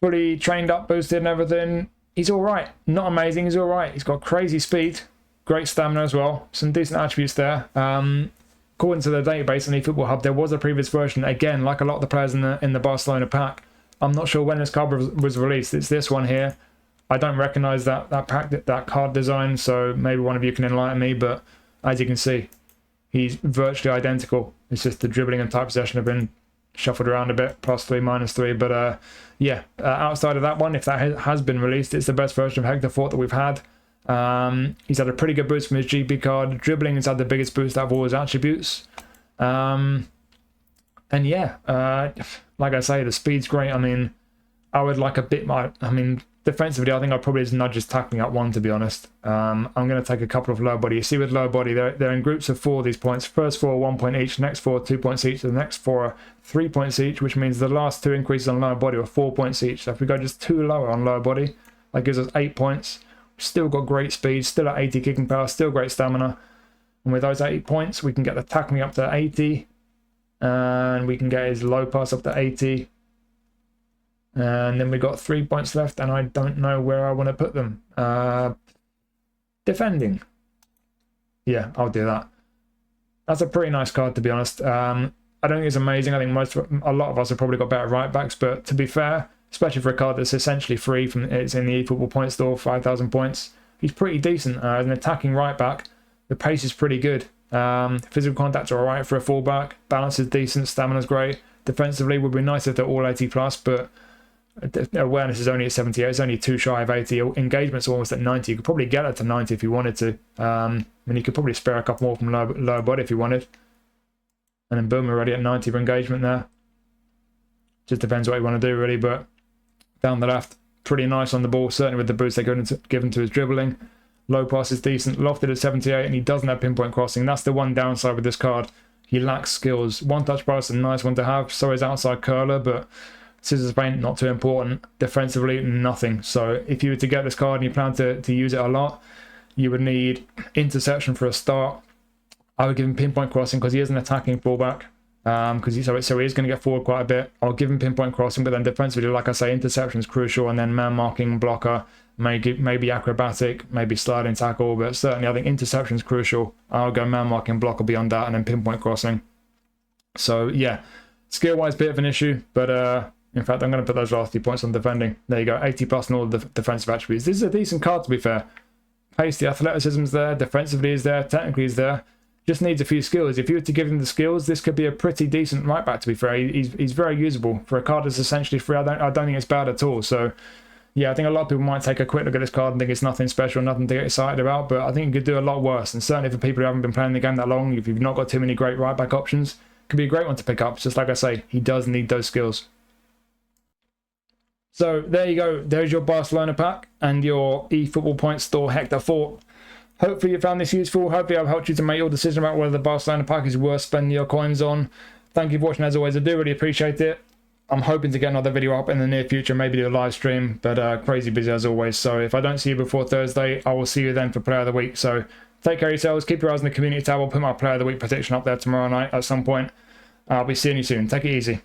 fully trained up, boosted and everything. He's all right. Not amazing, he's all right. He's got crazy speed. Great stamina as well. Some decent attributes there. According to the database on eFootball Hub, there was a previous version. Again, like a lot of the players in the Barcelona pack. I'm not sure when this card was released. It's this one here. I don't recognise that pack, that card design, so maybe one of you can enlighten me. But as you can see, he's virtually identical. It's just the dribbling and tight possession have been shuffled around a bit, +3, -3. But yeah, outside of that one, if that has been released, it's the best version of Héctor Fort that we've had. He's had a pretty good boost from his GP card. Dribbling has had the biggest boost out of all his attributes. And yeah, like I say, the speed's great. I mean, I would like a bit more. I mean, defensively, I think I'd probably just nudge his tackling up 1, to be honest. I'm going to take a couple of low body. You see with low body, they're in groups of 4, these points. First 4 are 1 point each, next 4 are 2 points each, the next 4 are 3 points each, which means the last 2 increases on lower body are 4 points each. So if we go just 2 lower on lower body, that gives us 8 points. Still got great speed, still at 80 kicking power, still great stamina. And with those 8 points, we can get the tackling up to 80. And we can get his low pass up to 80. And then we got 3 points left, and I don't know where I want to put them. Defending. Yeah, I'll do that. That's a pretty nice card, to be honest. I don't think it's amazing. I think a lot of us have probably got better right backs, but to be fair, especially for a card that's essentially free from it's in the eFootball point store, 5,000 points, he's pretty decent. As an attacking right back, the pace is pretty good. Physical contacts are alright for a fullback. Balance is decent. Stamina's great. Defensively would be nice if they're all 80 plus, but awareness is only at 78. It's only 2 shy of 80. Engagement's almost at 90. You could probably get it to 90 if you wanted to. I mean, you could probably spare a couple more from lower body if you wanted. And then boom, we're already at 90 for engagement there. Just depends what you want to do, really. But down the left, pretty nice on the ball, certainly with the boost they're given to his dribbling. Low pass is decent, lofted at 78, and he doesn't have pinpoint crossing. That's the one downside with this card. He lacks skills. One touch pass is a nice one to have. So is outside curler, but scissors paint, not too important. Defensively, nothing. So if you were to get this card and you plan to use it a lot, you would need interception for a start. I would give him pinpoint crossing because he is an attacking fullback. So he is going to get forward quite a bit. I'll give him pinpoint crossing, but then defensively, like I say, interception is crucial, and then man marking, blocker, maybe acrobatic, maybe sliding tackle, but certainly I think interception is crucial. I'll go man marking, blocker beyond that, and then pinpoint crossing. So yeah, skill-wise, bit of an issue, but in fact, I'm going to put those last 2 points on defending. There you go, 80 plus in all the defensive attributes. This is a decent card, to be fair. Pace, the athleticism is there, defensively is there, technically is there. Just needs a few skills. If you were to give him the skills, this could be a pretty decent right back, to be fair. He's very usable. For a card that's essentially free, I don't think it's bad at all. So yeah, I think a lot of people might take a quick look at this card and think it's nothing special, nothing to get excited about, but I think it could do a lot worse. And certainly for people who haven't been playing the game that long, if you've not got too many great right back options, it could be a great one to pick up. Just like I say, he does need those skills. So there you go. There's your Barcelona pack and your eFootball point store Héctor Fort. Hopefully you found this useful. Hopefully I've helped you to make your decision about whether the Barcelona pack is worth spending your coins on. Thank you for watching as always. I do really appreciate it. I'm hoping to get another video up in the near future, maybe do a live stream, but crazy busy as always. So if I don't see you before Thursday, I will see you then for Player of the Week. So take care of yourselves. Keep your eyes on the community tab. I'll put my Player of the Week prediction up there tomorrow night at some point. I'll be seeing you soon. Take it easy.